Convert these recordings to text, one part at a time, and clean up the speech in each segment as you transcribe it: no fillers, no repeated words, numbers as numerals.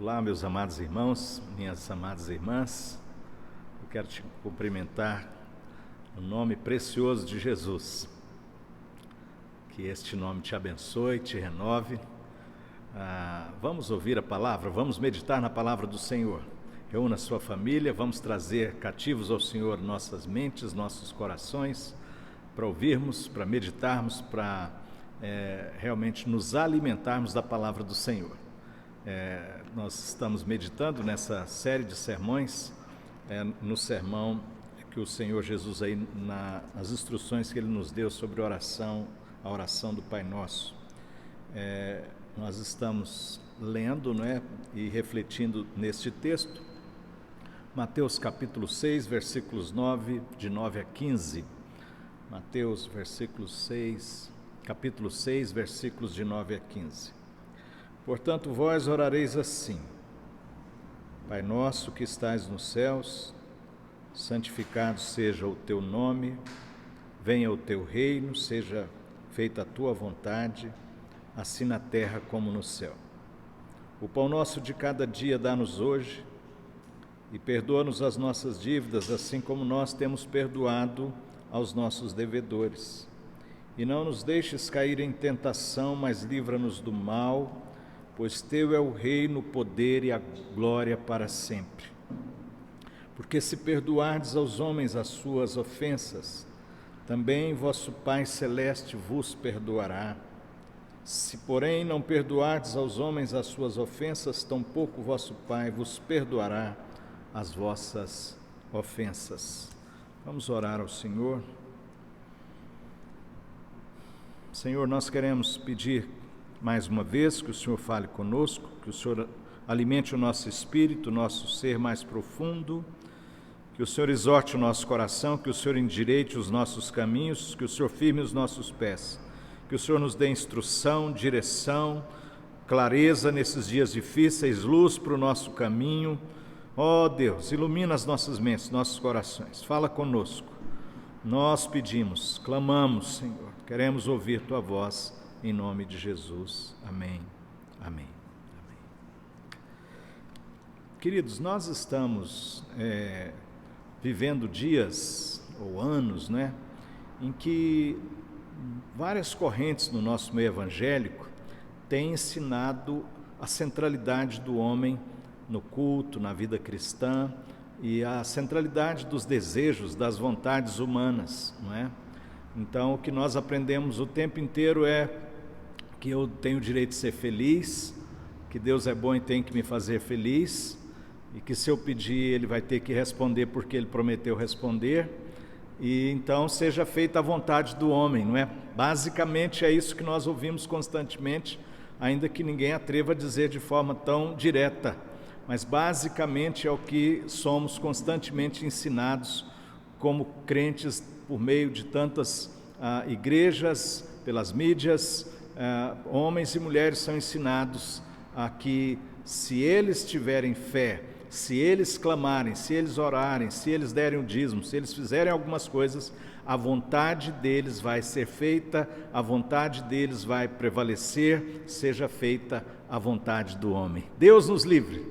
Olá, meus amados irmãos, minhas amadas irmãs. Eu quero te cumprimentar no nome precioso de Jesus. Que este nome te abençoe, te renove. Vamos ouvir a palavra, vamos meditar na palavra do Senhor. Reúna a sua família, vamos trazer cativos ao Senhor nossas mentes, nossos corações, para ouvirmos, para meditarmos, para realmente nos alimentarmos da palavra do Senhor. Nós estamos meditando nessa série de sermões, no sermão que o Senhor Jesus, aí, nas instruções que Ele nos deu sobre a oração do Pai Nosso. Nós estamos lendo, e refletindo neste texto, Mateus capítulo 6, versículos 9, de 9 a 15. Mateus capítulo 6, versículos de 9 a 15. Portanto, vós orareis assim: Pai nosso que estais nos céus, santificado seja o teu nome, venha o teu reino, seja feita a tua vontade, assim na terra como no céu. O pão nosso de cada dia dá-nos hoje, e perdoa-nos as nossas dívidas, assim como nós temos perdoado aos nossos devedores. E não nos deixes cair em tentação, mas livra-nos do mal, pois teu é o reino, o poder e a glória para sempre. Porque se perdoardes aos homens as suas ofensas, também vosso Pai Celeste vos perdoará. Se, porém, não perdoardes aos homens as suas ofensas, tampouco vosso Pai vos perdoará as vossas ofensas. Vamos orar ao Senhor. Senhor, nós queremos pedir mais uma vez que o Senhor fale conosco, que o Senhor alimente o nosso espírito, o nosso ser mais profundo, que o Senhor exorte o nosso coração, que o Senhor endireite os nossos caminhos, que o Senhor firme os nossos pés, que o Senhor nos dê instrução, direção, clareza nesses dias difíceis, luz para o nosso caminho. Ó Deus, ilumina as nossas mentes, nossos corações, fala conosco. Nós pedimos, clamamos, Senhor, queremos ouvir Tua voz, em nome de Jesus. Amém. Amém. Amém. Queridos, nós estamos vivendo dias ou anos, em que várias correntes no nosso meio evangélico têm ensinado a centralidade do homem no culto, na vida cristã, e a centralidade dos desejos, das vontades humanas, Então, o que nós aprendemos o tempo inteiro é que eu tenho o direito de ser feliz, que Deus é bom e tem que me fazer feliz, e que se eu pedir Ele vai ter que responder porque Ele prometeu responder, e então seja feita a vontade do homem, Basicamente é isso que nós ouvimos constantemente, ainda que ninguém atreva a dizer de forma tão direta, mas basicamente é o que somos constantemente ensinados como crentes por meio de tantas igrejas, pelas mídias. Homens e mulheres são ensinados a que, se eles tiverem fé, se eles clamarem, se eles orarem, se eles derem o dízimo, se eles fizerem algumas coisas, a vontade deles vai ser feita, a vontade deles vai prevalecer, seja feita a vontade do homem. Deus nos livre.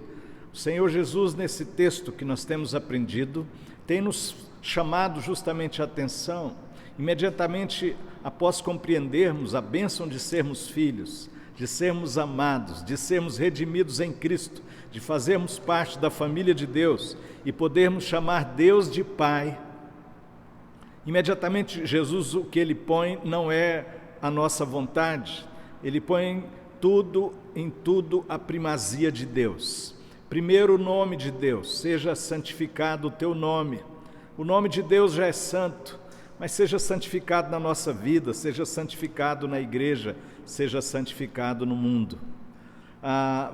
O Senhor Jesus, nesse texto que nós temos aprendido, tem nos chamado justamente a atenção, imediatamente após compreendermos a bênção de sermos filhos, de sermos amados, de sermos redimidos em Cristo, de fazermos parte da família de Deus e podermos chamar Deus de Pai. Imediatamente Jesus, o que Ele põe não é a nossa vontade, Ele põe em tudo a primazia de Deus. Primeiro, o nome de Deus: seja santificado o teu nome. O nome de Deus já é santo, mas seja santificado na nossa vida, seja santificado na igreja, seja santificado no mundo.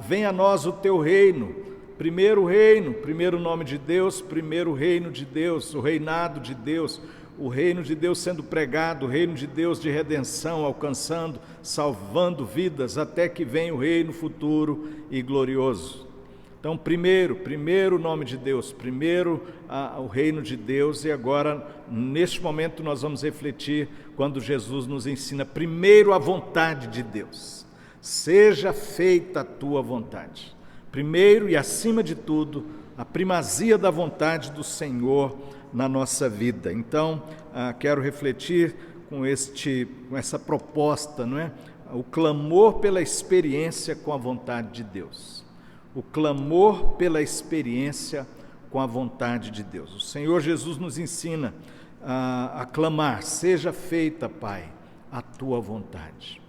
Venha a nós o teu reino, primeiro nome de Deus, primeiro reino de Deus, o reinado de Deus, o reino de Deus sendo pregado, o reino de Deus de redenção, alcançando, salvando vidas, até que venha o reino futuro e glorioso. Então, primeiro o nome de Deus, primeiro o reino de Deus, e agora, neste momento, nós vamos refletir quando Jesus nos ensina primeiro a vontade de Deus. Seja feita a tua vontade. primeiro e acima de tudo, a primazia da vontade do Senhor na nossa vida. Então, quero refletir com essa proposta, não é? O clamor pela experiência com a vontade de Deus. O clamor pela experiência com a vontade de Deus. O Senhor Jesus nos ensina a clamar: seja feita, Pai, a tua vontade.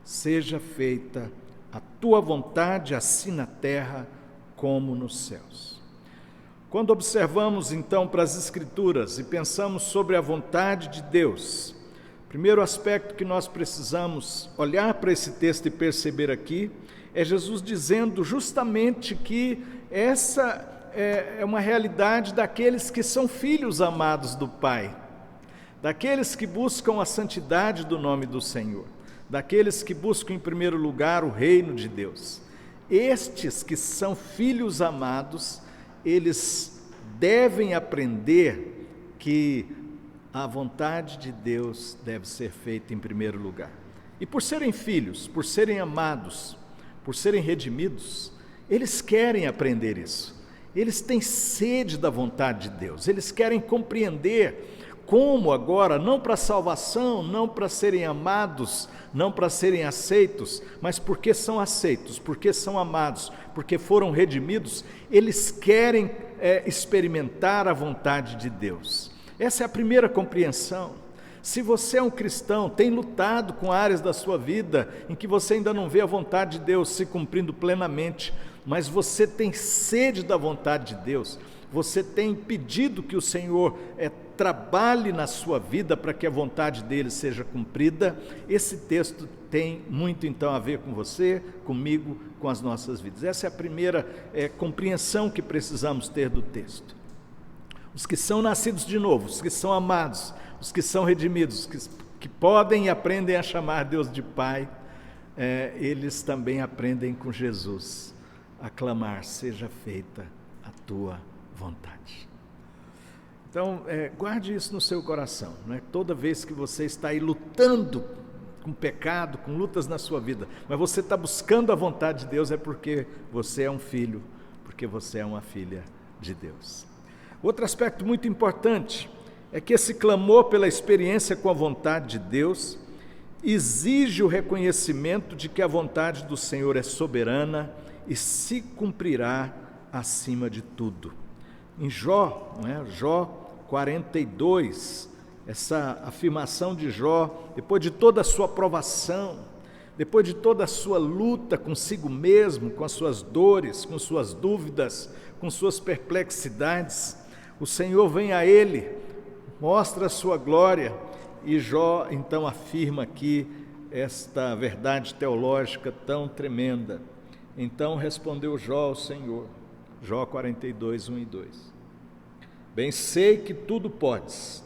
Seja feita a tua vontade, assim na terra como nos céus. Quando observamos então para as Escrituras e pensamos sobre a vontade de Deus, o primeiro aspecto que nós precisamos olhar para esse texto e perceber aqui é Jesus dizendo justamente que essa é uma realidade daqueles que são filhos amados do Pai, daqueles que buscam a santidade do nome do Senhor, daqueles que buscam em primeiro lugar o reino de Deus. Estes que são filhos amados, eles devem aprender que a vontade de Deus deve ser feita em primeiro lugar. E por serem filhos, por serem amados, por serem redimidos, eles querem aprender isso. Eles têm sede da vontade de Deus, eles querem compreender como agora, não para salvação, não para serem amados, não para serem aceitos, mas porque são aceitos, porque são amados, porque foram redimidos, eles querem experimentar a vontade de Deus. Essa é a primeira compreensão. Se você é um cristão, tem lutado com áreas da sua vida em que você ainda não vê a vontade de Deus se cumprindo plenamente, mas você tem sede da vontade de Deus, você tem pedido que o Senhor trabalhe na sua vida para que a vontade dele seja cumprida, esse texto tem muito então a ver com você, comigo, com as nossas vidas. Essa é a primeira compreensão que precisamos ter do texto. Os que são nascidos de novo, os que são amados, os que são redimidos, que podem e aprendem a chamar Deus de Pai, eles também aprendem com Jesus a clamar: seja feita a tua vontade. Então, guarde isso no seu coração, né? Toda vez que você está aí lutando com pecado, com lutas na sua vida, mas você está buscando a vontade de Deus, é porque você é um filho, porque você é uma filha de Deus. Outro aspecto muito importante é que esse clamor pela experiência com a vontade de Deus exige o reconhecimento de que a vontade do Senhor é soberana e se cumprirá acima de tudo. Em Jó, Jó 42, essa afirmação de Jó, depois de toda a sua provação, depois de toda a sua luta consigo mesmo, com as suas dores, com suas dúvidas, com suas perplexidades, o Senhor vem a ele, mostra a sua glória, e Jó então afirma aqui esta verdade teológica tão tremenda. Então respondeu Jó ao Senhor, Jó 42, 1 e 2. Bem sei que tudo podes,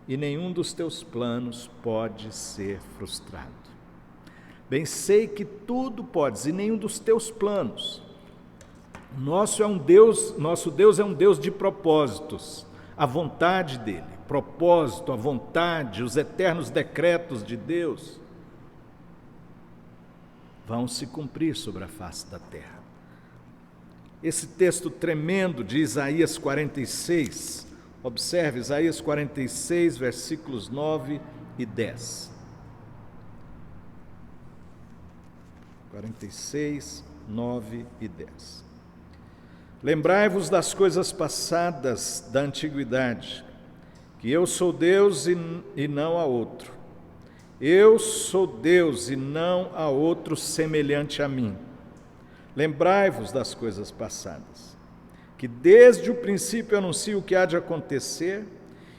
e nenhum dos teus planos pode ser frustrado. Bem sei que tudo podes, e nenhum dos teus planos. Nosso Deus é um Deus de propósitos, a vontade dele, propósito, a vontade, os eternos decretos de Deus vão se cumprir sobre a face da terra. Esse texto tremendo de Isaías 46, observe Isaías 46, versículos 9 e 10. 46, 9 e 10. Lembrai-vos das coisas passadas da antiguidade, que eu sou Deus e não há outro. Eu sou Deus e não há outro semelhante a mim. Lembrai-vos das coisas passadas, que desde o princípio anuncio o que há de acontecer,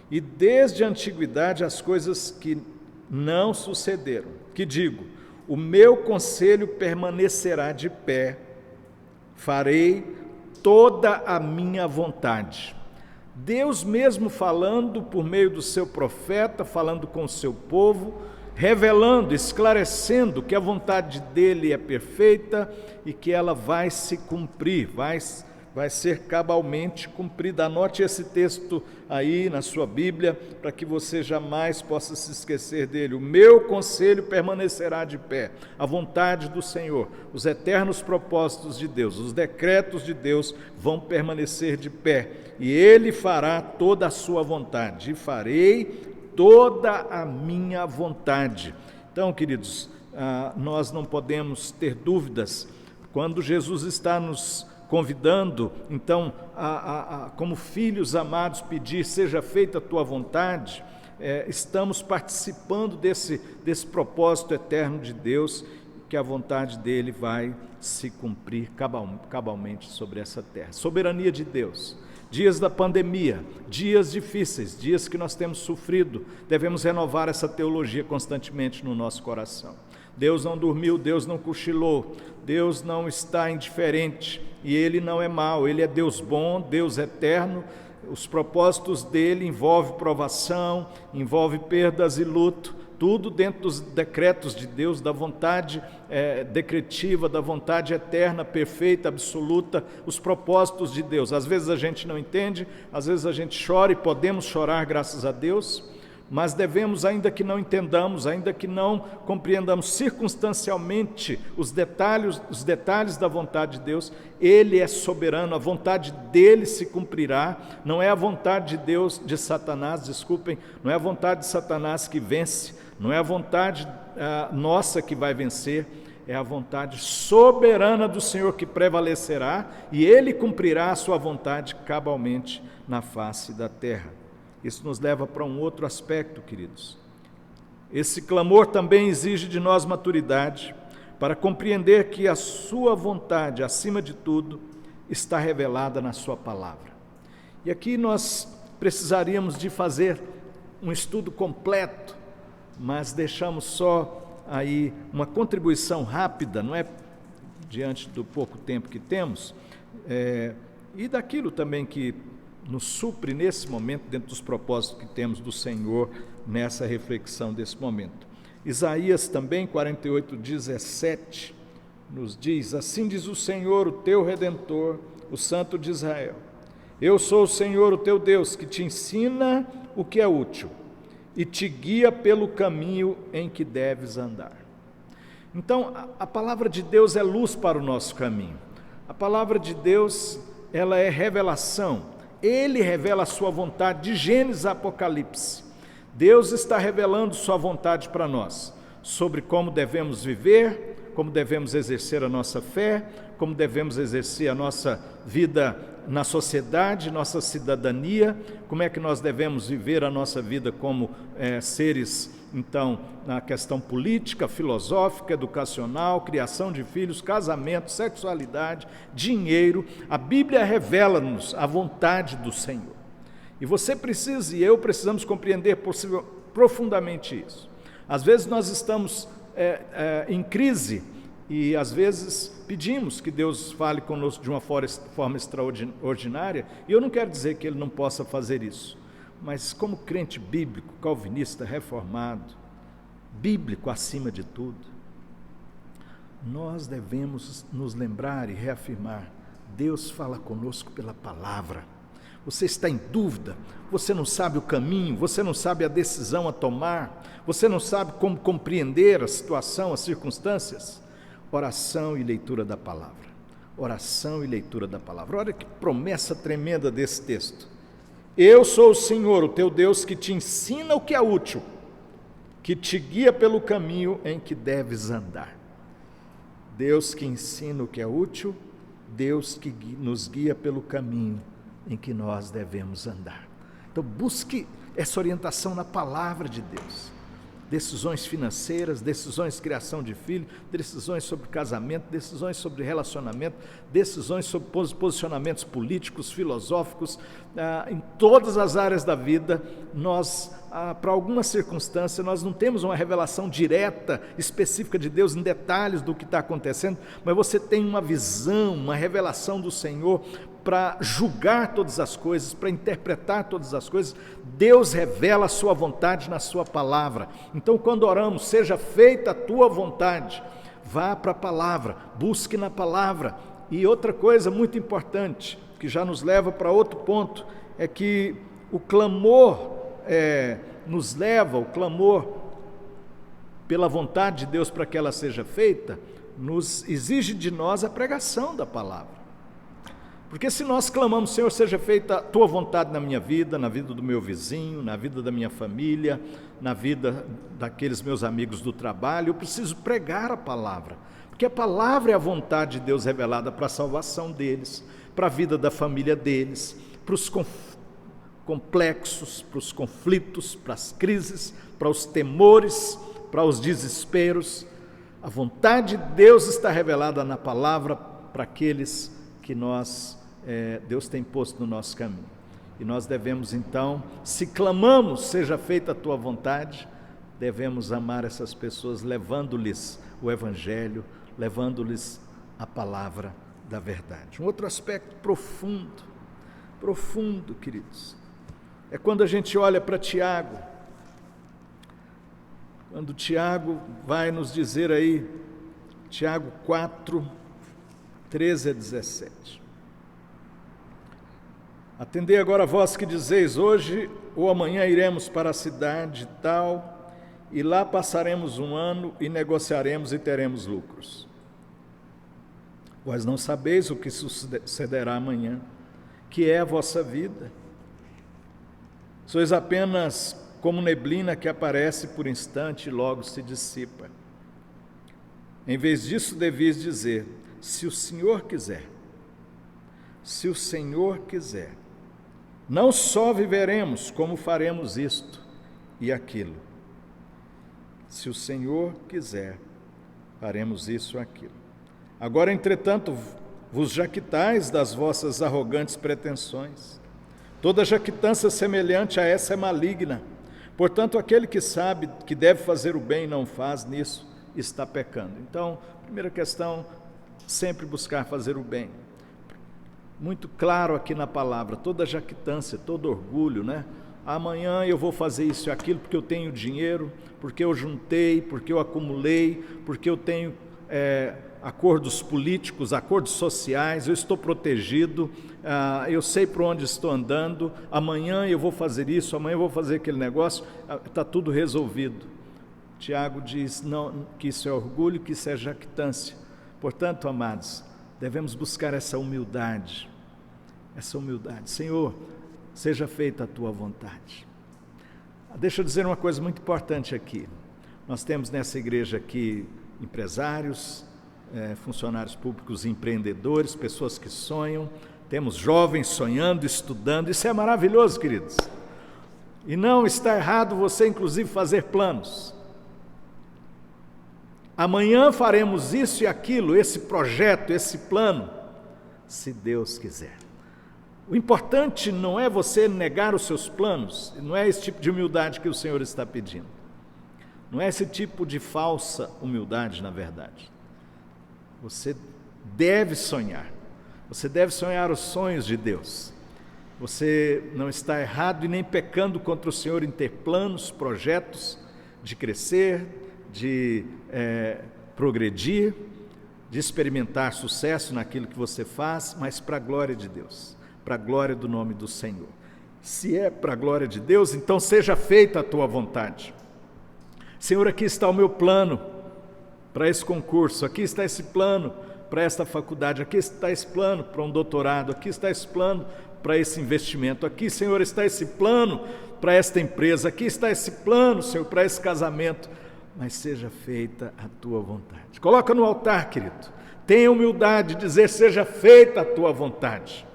e desde a antiguidade as coisas que não sucederam. Que digo, o meu conselho permanecerá de pé, farei toda a minha vontade. Deus mesmo falando por meio do seu profeta, falando com o seu povo, revelando, esclarecendo que a vontade dele é perfeita e que ela vai se cumprir, vai vai ser cabalmente cumprida. Anote esse texto aí na sua Bíblia, para que você jamais possa se esquecer dele. O meu conselho permanecerá de pé, a vontade do Senhor, os eternos propósitos de Deus, os decretos de Deus vão permanecer de pé, e Ele fará toda a sua vontade, e farei toda a minha vontade. Então, queridos, nós não podemos ter dúvidas, quando Jesus está nos convidando, então, como filhos amados, pedir, seja feita a tua vontade, estamos participando desse propósito eterno de Deus, que a vontade dele vai se cumprir cabalmente sobre essa terra. Soberania de Deus. Dias da pandemia, dias difíceis, dias que nós temos sofrido, devemos renovar essa teologia constantemente no nosso coração. Deus não dormiu, Deus não cochilou, Deus não está indiferente, e Ele não é mau, Ele é Deus bom, Deus eterno. Os propósitos dele envolvem provação, envolve perdas e luto, tudo dentro dos decretos de Deus, da vontade decretiva, da vontade eterna, perfeita, absoluta, os propósitos de Deus. Às vezes a gente não entende, às vezes a gente chora, e podemos chorar, graças a Deus, mas devemos, ainda que não entendamos, ainda que não compreendamos circunstancialmente os detalhes da vontade de Deus, Ele é soberano, a vontade dEle se cumprirá. Não é a vontade de Deus, de Satanás, desculpem, não é a vontade de Satanás que vence, não é a vontade nossa que vai vencer, é a vontade soberana do Senhor que prevalecerá, e Ele cumprirá a sua vontade cabalmente na face da terra. Isso nos leva para um outro aspecto, queridos. Esse clamor também exige de nós maturidade para compreender que a sua vontade, acima de tudo, está revelada na sua palavra. E aqui nós precisaríamos de fazer um estudo completo, mas deixamos só aí uma contribuição rápida, não é? Diante do pouco tempo que temos, e daquilo também que nos supre nesse momento, dentro dos propósitos que temos do Senhor, nessa reflexão desse momento. Isaías também, 48:17, nos diz: assim diz o Senhor, o teu Redentor, o Santo de Israel: eu sou o Senhor, o teu Deus, que te ensina o que é útil e te guia pelo caminho em que deves andar. Então, a palavra de Deus é luz para o nosso caminho. A palavra de Deus, ela é revelação. Ele revela a sua vontade, de Gênesis a Apocalipse. Deus está revelando sua vontade para nós, sobre como devemos viver, como devemos exercer a nossa fé, como devemos exercer a nossa vida na sociedade, nossa cidadania, como é que nós devemos viver a nossa vida como seres, então, na questão política, filosófica, educacional, criação de filhos, casamento, sexualidade, dinheiro. A Bíblia revela-nos a vontade do Senhor. E você precisa, e eu precisamos compreender profundamente isso. Às vezes nós estamos em crise, e às vezes pedimos que Deus fale conosco de uma forma extraordinária, e eu não quero dizer que Ele não possa fazer isso, mas como crente bíblico, calvinista, reformado, bíblico acima de tudo, nós devemos nos lembrar e reafirmar: Deus fala conosco pela palavra. Você está em dúvida, você não sabe o caminho, você não sabe a decisão a tomar, você não sabe como compreender a situação, as circunstâncias. Oração e leitura da palavra. Oração e leitura da palavra. Olha que promessa tremenda desse texto. Eu sou o Senhor, o teu Deus, que te ensina o que é útil, que te guia pelo caminho em que deves andar. Deus que ensina o que é útil, Deus que nos guia pelo caminho em que nós devemos andar. Então busque essa orientação na palavra de Deus. Decisões financeiras, decisões de criação de filho, decisões sobre casamento, decisões sobre relacionamento, decisões sobre posicionamentos políticos, filosóficos, em todas as áreas da vida. Nós, para alguma circunstância, nós não temos uma revelação direta, específica de Deus em detalhes do que está acontecendo, mas você tem uma visão, uma revelação do Senhor para julgar todas as coisas, para interpretar todas as coisas. Deus revela a sua vontade na sua palavra. Então, quando oramos, seja feita a tua vontade, vá para a palavra, busque na palavra, E outra coisa muito importante, que já nos leva para outro ponto, é que o clamor nos leva, o clamor pela vontade de Deus para que ela seja feita, nos exige de nós a pregação da palavra. Porque se nós clamamos, Senhor, seja feita a tua vontade na minha vida, na vida do meu vizinho, na vida da minha família, na vida daqueles meus amigos do trabalho, eu preciso pregar a palavra. Porque a palavra é a vontade de Deus revelada para a salvação deles, para a vida da família deles, para os complexos, para os conflitos, para as crises, para os temores, para os desesperos. A vontade de Deus está revelada na palavra para aqueles que Deus tem posto no nosso caminho. E nós devemos então, se clamamos, seja feita a tua vontade, devemos amar essas pessoas, levando-lhes o Evangelho, levando-lhes a palavra da verdade. Um outro aspecto profundo, queridos, é quando a gente olha para Tiago, quando Tiago vai nos dizer aí, Tiago 4, 13 a 17. Atendei agora vós que dizeis, hoje ou amanhã iremos para a cidade tal, e lá passaremos um ano e negociaremos e teremos lucros. Vós não sabeis o que sucederá amanhã, que é a vossa vida. Sois apenas como neblina que aparece por instante e logo se dissipa. Em vez disso, devias dizer, se o Senhor quiser, não só viveremos, como faremos isto e aquilo. Se o Senhor quiser, faremos isso ou aquilo. Agora, entretanto, vos jactais das vossas arrogantes pretensões. Toda jactância semelhante a essa é maligna. Portanto, aquele que sabe que deve fazer o bem e não faz, nisso está pecando. Então, primeira questão, sempre buscar fazer o bem. Muito claro aqui na palavra, toda jactância, todo orgulho, né? Amanhã eu vou fazer isso e aquilo porque eu tenho dinheiro, porque eu juntei, porque eu acumulei, porque eu tenho acordos políticos, acordos sociais, eu estou protegido, eu sei para onde estou andando, amanhã eu vou fazer isso, amanhã eu vou fazer aquele negócio, está tudo resolvido. Tiago diz que isso é orgulho, que isso é jactância. Portanto, amados, devemos buscar essa humildade. Senhor, seja feita a tua vontade. Deixa eu dizer uma coisa muito importante aqui. Nós temos nessa igreja aqui empresários, funcionários públicos, empreendedores, pessoas que sonham, temos jovens sonhando, estudando, isso é maravilhoso, queridos. E não está errado você, inclusive, fazer planos. Amanhã faremos isso e aquilo, esse projeto, esse plano, se Deus quiser. O importante não é você negar os seus planos, não é esse tipo de humildade que o Senhor está pedindo. Não é esse tipo de falsa humildade, na verdade. Você deve sonhar os sonhos de Deus. Você não está errado e nem pecando contra o Senhor em ter planos, projetos de crescer, de progredir, de experimentar sucesso naquilo que você faz, mas para a glória de Deus, para a glória do nome do Senhor. Se é para a glória de Deus, então seja feita a tua vontade. Senhor, aqui está o meu plano para esse concurso, aqui está esse plano para esta faculdade, aqui está esse plano para um doutorado, aqui está esse plano para esse investimento, aqui, Senhor, está esse plano para esta empresa, aqui está esse plano, Senhor, para esse casamento, mas seja feita a tua vontade. Coloca no altar, querido, tenha humildade de dizer, seja feita a tua vontade.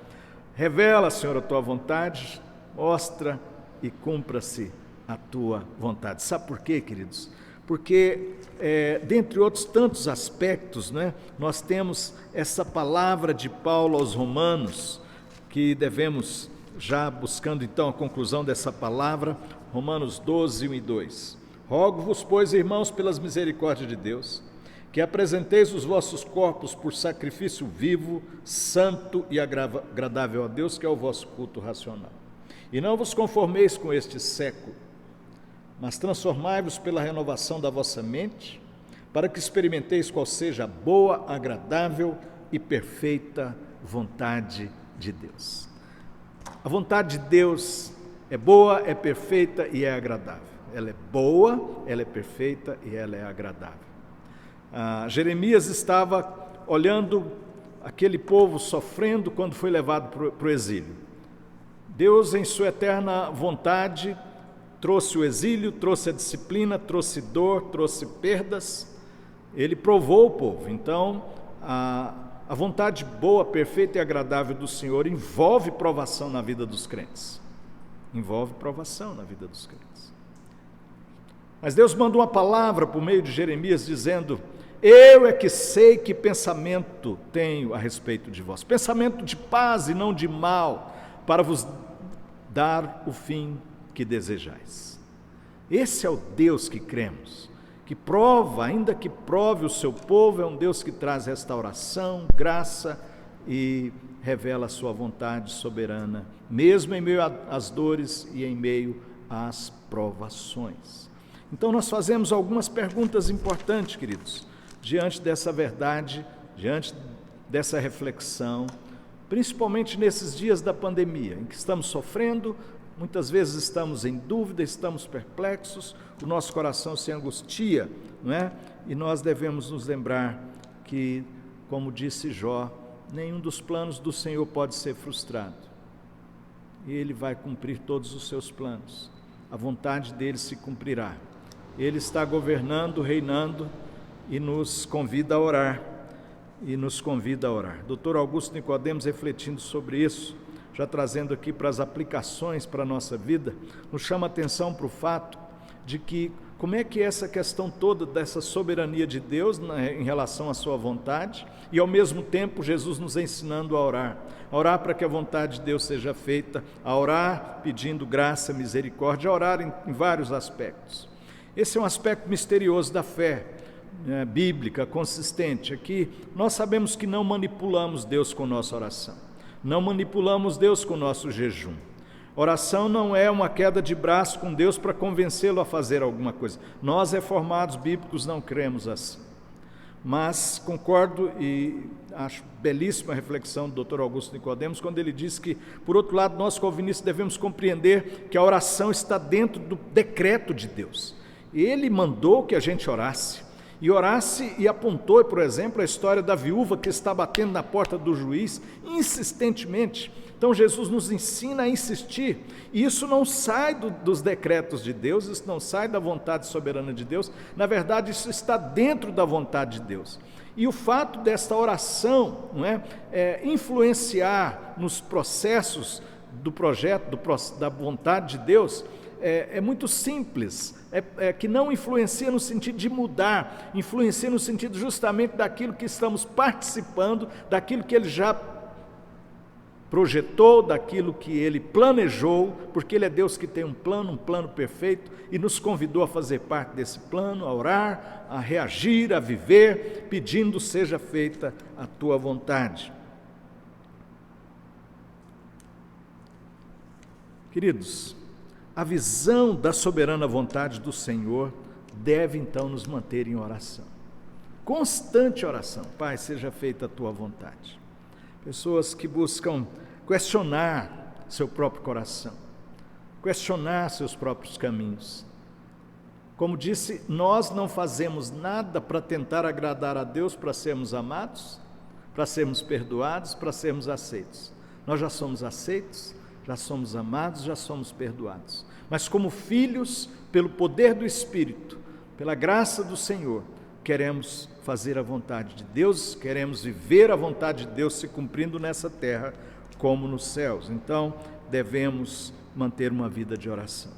Revela, Senhor, a tua vontade, mostra e cumpra-se a tua vontade. Sabe por quê, queridos? Porque, dentre outros tantos aspectos, né, nós temos essa palavra de Paulo aos Romanos, que devemos, já buscando então a conclusão dessa palavra, Romanos 12, 1 e 2. Rogo-vos, pois, irmãos, pelas misericórdias de Deus, que apresenteis os vossos corpos por sacrifício vivo, santo e agradável a Deus, que é o vosso culto racional. E não vos conformeis com este século, mas transformai-vos pela renovação da vossa mente, para que experimenteis qual seja a boa, agradável e perfeita vontade de Deus. A vontade de Deus é boa, é perfeita e é agradável. Ela é boa, ela é perfeita e ela é agradável. Jeremias estava olhando aquele povo sofrendo quando foi levado para o exílio. Deus, em sua eterna vontade, trouxe o exílio, trouxe a disciplina, trouxe dor, trouxe perdas. Ele provou o povo. Então, a vontade boa, perfeita e agradável do Senhor envolve provação na vida dos crentes. Envolve provação na vida dos crentes. Mas Deus mandou uma palavra por meio de Jeremias dizendo: eu é que sei que pensamento tenho a respeito de vós, pensamento de paz e não de mal, para vos dar o fim que desejais. Esse é o Deus que cremos, que prova, ainda que prove o seu povo, é um Deus que traz restauração, graça e revela a sua vontade soberana, mesmo em meio às dores e em meio às provações. Então nós fazemos algumas perguntas importantes, queridos, diante dessa verdade, diante dessa reflexão, principalmente nesses dias da pandemia, em que estamos sofrendo, muitas vezes estamos em dúvida, estamos perplexos, o nosso coração se angustia, não é? E nós devemos nos lembrar que, como disse Jó, nenhum dos planos do Senhor pode ser frustrado. E Ele vai cumprir todos os seus planos. A vontade dele se cumprirá. Ele está governando, reinando e nos convida a orar. Dr. Augusto Nicodemos, refletindo sobre isso, já trazendo aqui para as aplicações para a nossa vida, nos chama a atenção para o fato de que como é que essa questão toda dessa soberania de Deus em relação à sua vontade e ao mesmo tempo Jesus nos ensinando a orar para que a vontade de Deus seja feita, a orar pedindo graça, misericórdia, a orar em vários aspectos. Esse é um aspecto misterioso da fé bíblica, consistente. Aqui nós sabemos que não manipulamos Deus com nossa oração, não manipulamos Deus com nosso jejum. Oração não é uma queda de braço com Deus para convencê-lo a fazer alguma coisa. Nós, reformados bíblicos, não cremos assim. Mas concordo e acho belíssima a reflexão do Dr. Augusto Nicodemos, quando ele diz que, por outro lado, nós calvinistas devemos compreender que a oração está dentro do decreto de Deus. Ele mandou que a gente orasse, e apontou, por exemplo, a história da viúva que está batendo na porta do juiz insistentemente. Então Jesus nos ensina a insistir, e isso não sai dos decretos de Deus, isso não sai da vontade soberana de Deus, na verdade isso está dentro da vontade de Deus. E o fato desta oração influenciar nos processos do projeto, da vontade de Deus, é muito simples, que não influencia no sentido de mudar, influencia no sentido justamente daquilo que estamos participando, daquilo que Ele já projetou, daquilo que Ele planejou, porque Ele é Deus que tem um plano perfeito, e nos convidou a fazer parte desse plano, a orar, a reagir, a viver, pedindo seja feita a Tua vontade. Queridos, a visão da soberana vontade do Senhor deve então nos manter em oração. Constante oração. Pai, seja feita a Tua vontade. Pessoas que buscam questionar seu próprio coração, questionar seus próprios caminhos. Como disse, nós não fazemos nada para tentar agradar a Deus, para sermos amados, para sermos perdoados, para sermos aceitos. Nós já somos aceitos, já somos amados, já somos perdoados. Mas como filhos, pelo poder do Espírito, pela graça do Senhor, queremos fazer a vontade de Deus, queremos viver a vontade de Deus se cumprindo nessa terra como nos céus. Então, devemos manter uma vida de oração.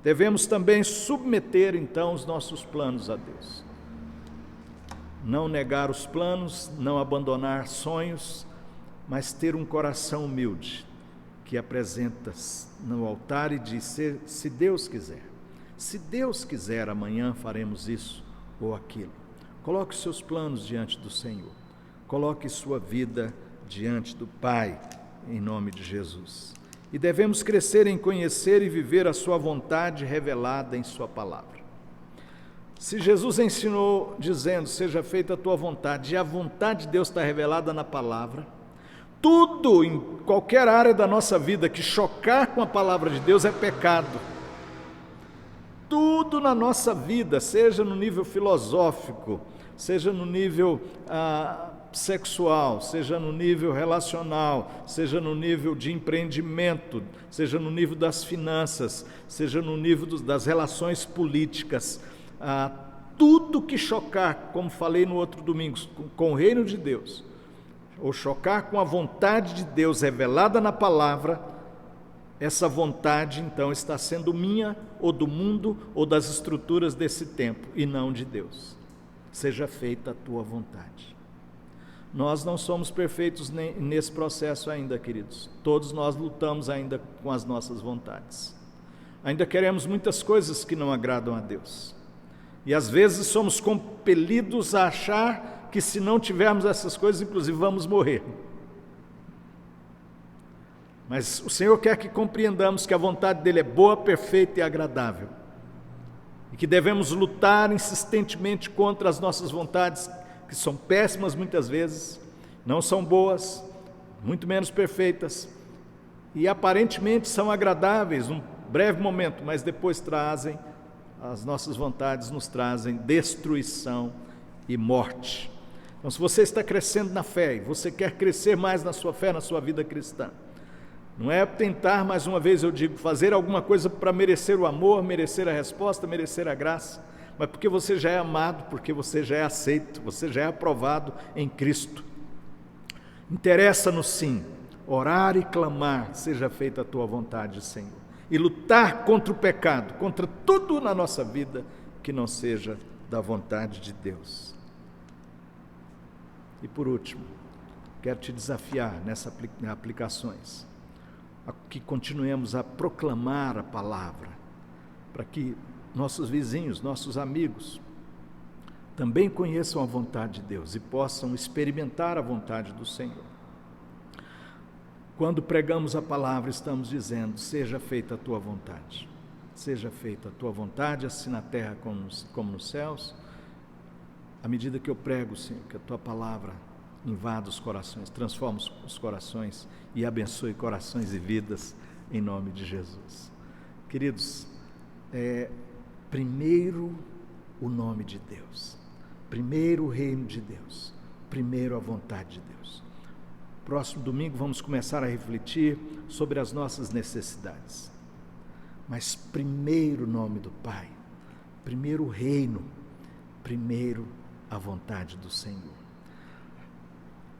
Devemos também submeter, então, os nossos planos a Deus. Não negar os planos, não abandonar sonhos, mas ter um coração humilde, que apresenta no altar e diz, se Deus quiser. Se Deus quiser, amanhã faremos isso ou aquilo. Coloque os seus planos diante do Senhor. Coloque sua vida diante do Pai, em nome de Jesus. E devemos crescer em conhecer e viver a sua vontade revelada em sua palavra. Se Jesus ensinou dizendo, seja feita a tua vontade, e a vontade de Deus está revelada na palavra, tudo em qualquer área da nossa vida que chocar com a palavra de Deus é pecado. Tudo na nossa vida, seja no nível filosófico, seja no nível sexual, seja no nível relacional, seja no nível de empreendimento, seja no nível das finanças, seja no nível das relações políticas, tudo que chocar, como falei no outro domingo, com o reino de Deus, ou chocar com a vontade de Deus revelada na palavra, essa vontade então está sendo minha, ou do mundo, ou das estruturas desse tempo, e não de Deus. Seja feita a tua vontade. Nós não somos perfeitos nesse processo ainda, queridos. Todos nós lutamos ainda com as nossas vontades. Ainda queremos muitas coisas que não agradam a Deus. E às vezes somos compelidos a achar que se não tivermos essas coisas, inclusive vamos morrer. Mas o Senhor quer que compreendamos que a vontade dele é boa, perfeita e agradável. E que devemos lutar insistentemente contra as nossas vontades, que são péssimas muitas vezes, não são boas, muito menos perfeitas, e aparentemente são agradáveis num breve momento, mas depois trazem, as nossas vontades nos trazem destruição e morte. Então, se você está crescendo na fé, e você quer crescer mais na sua fé, na sua vida cristã, não é tentar, mais uma vez eu digo, fazer alguma coisa para merecer o amor, merecer a resposta, merecer a graça, mas porque você já é amado, porque você já é aceito, você já é aprovado em Cristo. Interessa-nos sim, orar e clamar, seja feita a tua vontade, Senhor, e lutar contra o pecado, contra tudo na nossa vida que não seja da vontade de Deus. E por último, quero te desafiar nessas aplicações, a que continuemos a proclamar a palavra, para que nossos vizinhos, nossos amigos, também conheçam a vontade de Deus e possam experimentar a vontade do Senhor. Quando pregamos a palavra, estamos dizendo, seja feita a tua vontade. Seja feita a tua vontade, assim na terra como nos céus. À medida que eu prego, Senhor, que a tua palavra invada os corações, transforma os corações e abençoe corações e vidas, em nome de Jesus. Queridos, primeiro o nome de Deus, primeiro o reino de Deus, primeiro a vontade de Deus. Próximo domingo vamos começar a refletir sobre as nossas necessidades. Mas primeiro o nome do Pai, primeiro o reino, primeiro a vontade do Senhor.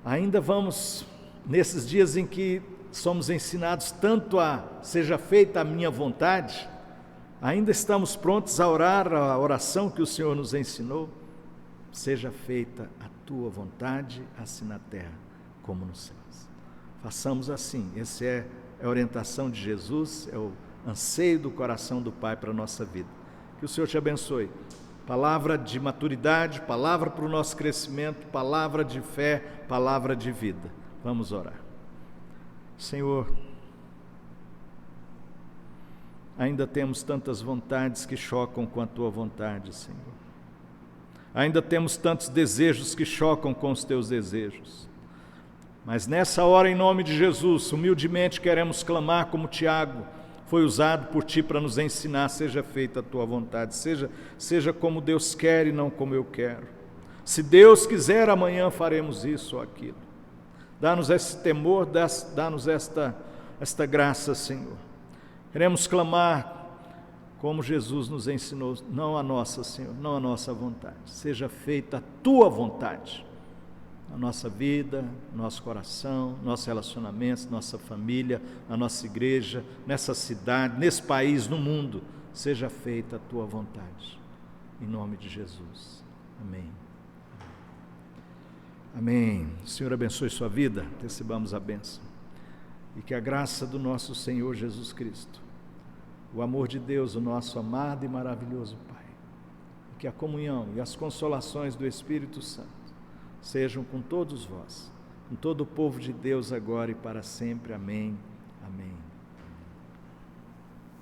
Ainda vamos, nesses dias em que somos ensinados tanto a seja feita a minha vontade, ainda estamos prontos a orar a oração que o Senhor nos ensinou, seja feita a tua vontade, assim na terra como nos céus. Façamos assim, essa é a orientação de Jesus, é o anseio do coração do Pai para a nossa vida. Que o Senhor te abençoe. Palavra de maturidade, palavra para o nosso crescimento, palavra de fé, palavra de vida. Vamos orar. Senhor, ainda temos tantas vontades que chocam com a tua vontade, Senhor. Ainda temos tantos desejos que chocam com os teus desejos. Mas nessa hora, em nome de Jesus, humildemente queremos clamar como Tiago foi usado por ti para nos ensinar, seja feita a tua vontade, seja como Deus quer e não como eu quero. Se Deus quiser, amanhã faremos isso ou aquilo. Dá-nos esse temor, dá-nos esta graça, Senhor. Queremos clamar como Jesus nos ensinou, não a nossa, Senhor, não a nossa vontade, seja feita a tua vontade. Na nossa vida, nosso coração, nossos relacionamentos, nossa família, na nossa igreja, nessa cidade, nesse país, no mundo, seja feita a tua vontade. Em nome de Jesus. Amém. Amém. O Senhor abençoe sua vida, recebamos a bênção. E que a graça do nosso Senhor Jesus Cristo, o amor de Deus, o nosso amado e maravilhoso Pai, e que a comunhão e as consolações do Espírito Santo sejam com todos vós, com todo o povo de Deus agora e para sempre. Amém. Amém.